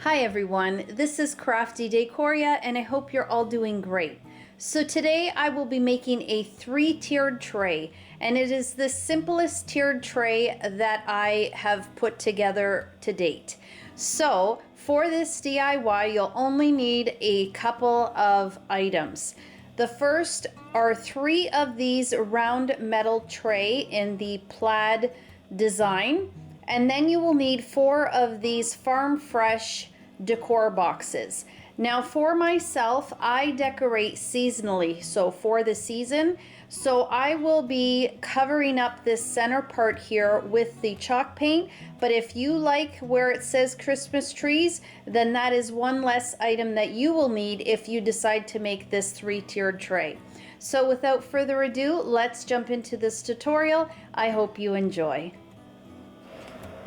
Hi everyone, this is Crafty Decoria and I hope you're all doing great. So today I will be making a 3-tiered tray, and it is the simplest tiered tray that I have put together to date. So for this DIY you'll only need a couple of items. The first are 3 of these round metal tray in the plaid design. And then you will need 4 of these Farm Fresh decor boxes. Now for myself, I decorate seasonally, so for the season. So I will be covering up this center part here with the chalk paint, but if you like where it says Christmas trees, then that is one less item that you will need if you decide to make this 3-tiered tray. So without further ado, let's jump into this tutorial. I hope you enjoy.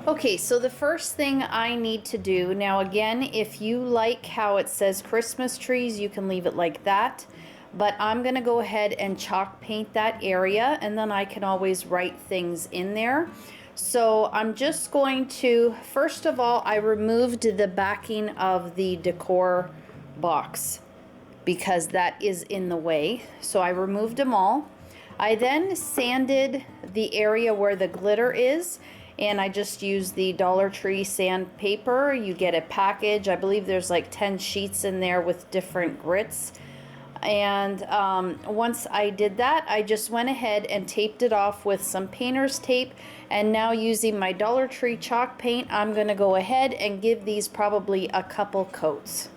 Okay, so the first thing I need to do, now again, if you like how it says Christmas trees, you can leave it like that, but I'm gonna go ahead and chalk paint that area, and then I can always write things in there. So I'm just going to, first of all, I removed the backing of the decor box because that is in the way. So I removed them all. I then sanded the area where the glitter is, and I just used the Dollar Tree sandpaper. You get a package. I believe there's like 10 sheets in there with different grits. And once I did that, I just went ahead and taped it off with some painter's tape. And now using my Dollar Tree chalk paint, I'm gonna go ahead and give these probably a couple coats.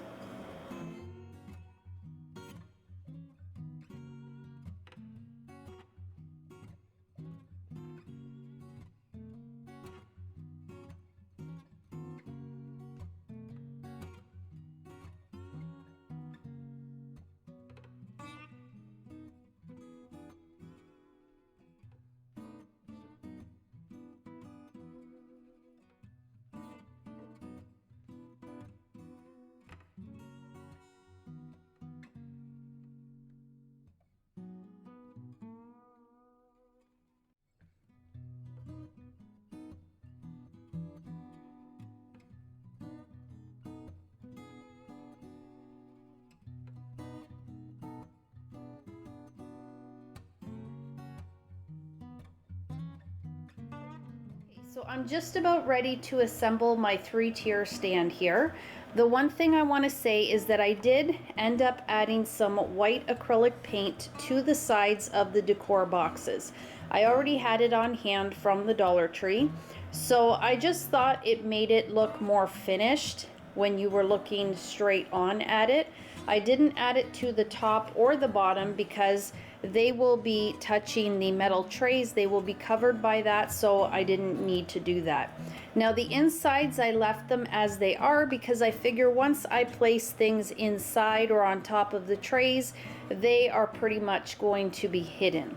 So I'm just about ready to assemble my 3-tier stand here. The one thing I want to say is that I did end up adding some white acrylic paint to the sides of the decor boxes. I already had it on hand from the Dollar Tree, so I just thought it made it look more finished when you were looking straight on at it. I didn't add it to the top or the bottom because they will be touching the metal trays. They will be covered by that, so I didn't need to do that. Now the insides, I left them as they are because I figure once I place things inside or on top of the trays, they are pretty much going to be hidden.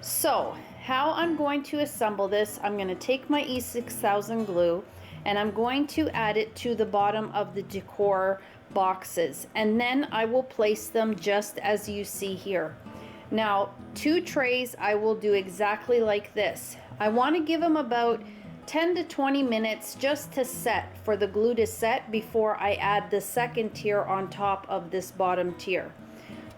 So how I'm going to assemble this, I'm going to take my E6000 glue and I'm going to add it to the bottom of the decor boxes, and then I will place them just as you see here. Now 2 trays I will do exactly like this. I want to give them about 10 to 20 minutes just to set, for the glue to set before I add the second tier on top of this bottom tier.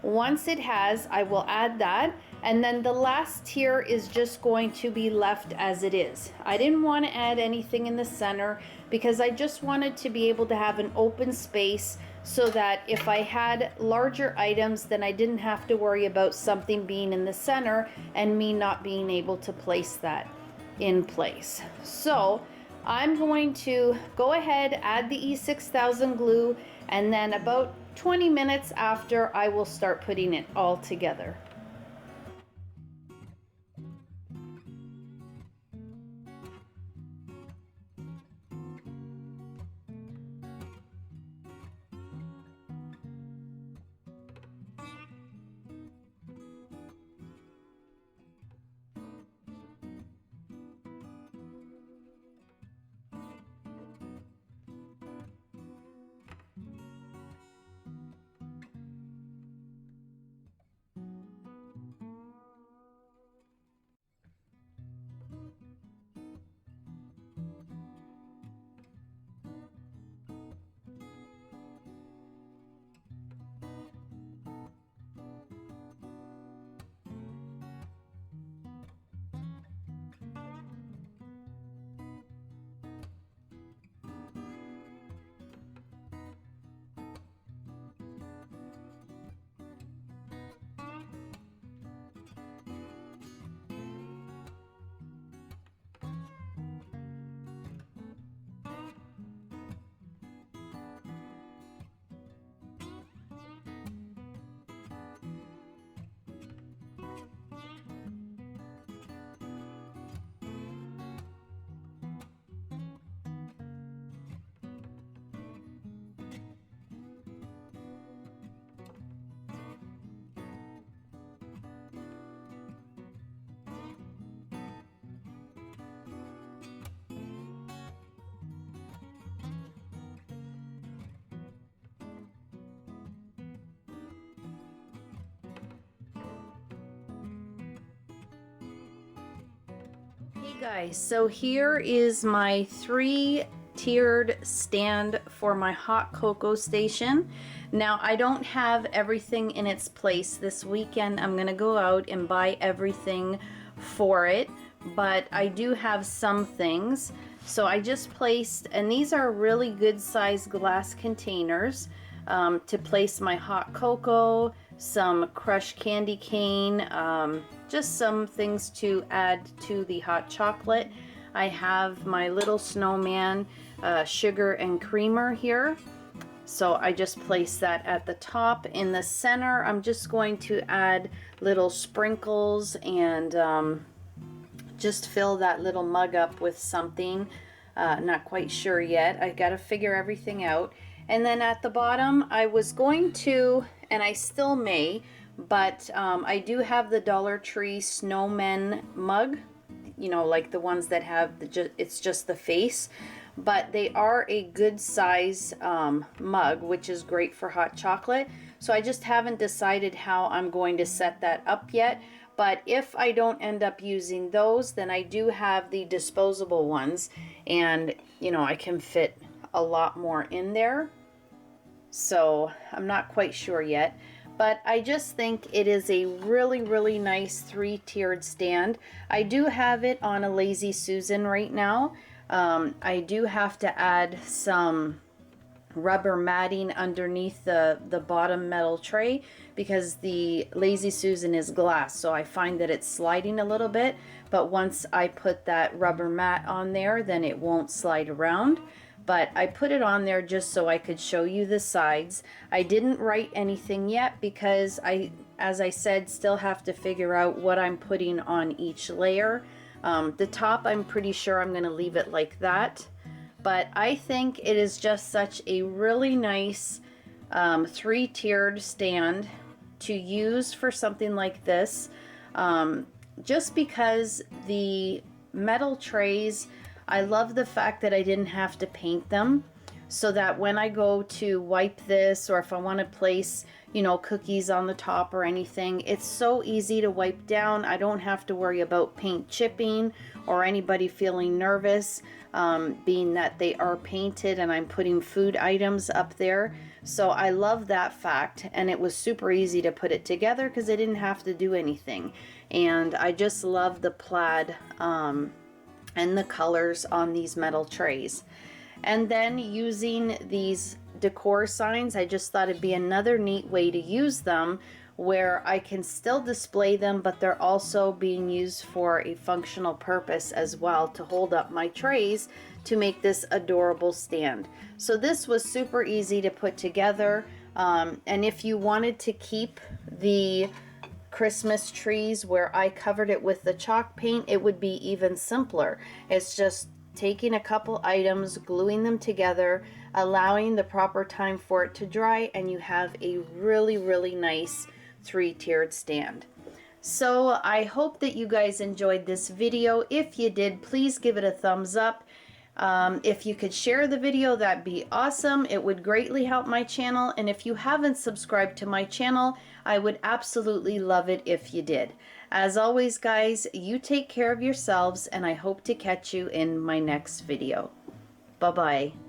Once it has, I will add that, and then the last tier is just going to be left as it is. I didn't want to add anything in the center because I just wanted to be able to have an open space so that if I had larger items, then I didn't have to worry about something being in the center and me not being able to place that in place. So I'm going to go ahead, add the E6000 glue, and then about 20 minutes after, I will start putting it all together. Guys, so here is my 3-tiered stand for my hot cocoa station. Now I don't have everything in its place this weekend. I'm gonna go out and buy everything for it, but I do have some things. So I just placed, and these are really good sized glass containers to place my hot cocoa, some crushed candy cane, just some things to add to the hot chocolate. I have my little snowman sugar and creamer here. So I just place that at the top. In the center, I'm just going to add little sprinkles and just fill that little mug up with something. Not quite sure yet. I gotta figure everything out. And then at the bottom, I was going to, and I still may, but I do have the Dollar Tree Snowmen mug, you know, like the ones that have it's just the face, but they are a good size mug, which is great for hot chocolate. So I just haven't decided how I'm going to set that up yet. But if I don't end up using those, then I do have the disposable ones, and you know, I can fit a lot more in there. So I'm not quite sure yet, but I just think it is a really, really nice 3-tiered stand. I do have it on a Lazy Susan right now. I do have to add some rubber matting underneath the bottom metal tray because the Lazy Susan is glass, so I find that it's sliding a little bit, but once I put that rubber mat on there, then it won't slide around. But I put it on there just so I could show you the sides. I didn't write anything yet because as I said, still have to figure out what I'm putting on each layer. The top, I'm pretty sure I'm gonna leave it like that. But I think it is just such a really nice 3-tiered stand to use for something like this. Just because the metal trays, I love the fact that I didn't have to paint them, so that when I go to wipe this, or if I want to place, you know, cookies on the top or anything, it's so easy to wipe down. I don't have to worry about paint chipping or anybody feeling nervous, being that they are painted and I'm putting food items up there. So I love that fact, and it was super easy to put it together because I didn't have to do anything. And I just love the plaid and the colors on these metal trays. And then using these decor signs, I just thought it'd be another neat way to use them where I can still display them, but they're also being used for a functional purpose as well, to hold up my trays to make this adorable stand. So this was super easy to put together, and if you wanted to keep the Christmas trees where I covered it with the chalk paint, it would be even simpler. It's just taking a couple items, gluing them together, allowing the proper time for it to dry, and you have a really, really nice 3-tiered stand. So I hope that you guys enjoyed this video. If you did, please give it a thumbs up. If you could share the video, that'd be awesome. It would greatly help my channel. And if you haven't subscribed to my channel, I would absolutely love it if you did. As always, guys, you take care of yourselves, and I hope to catch you in my next video. Bye-bye.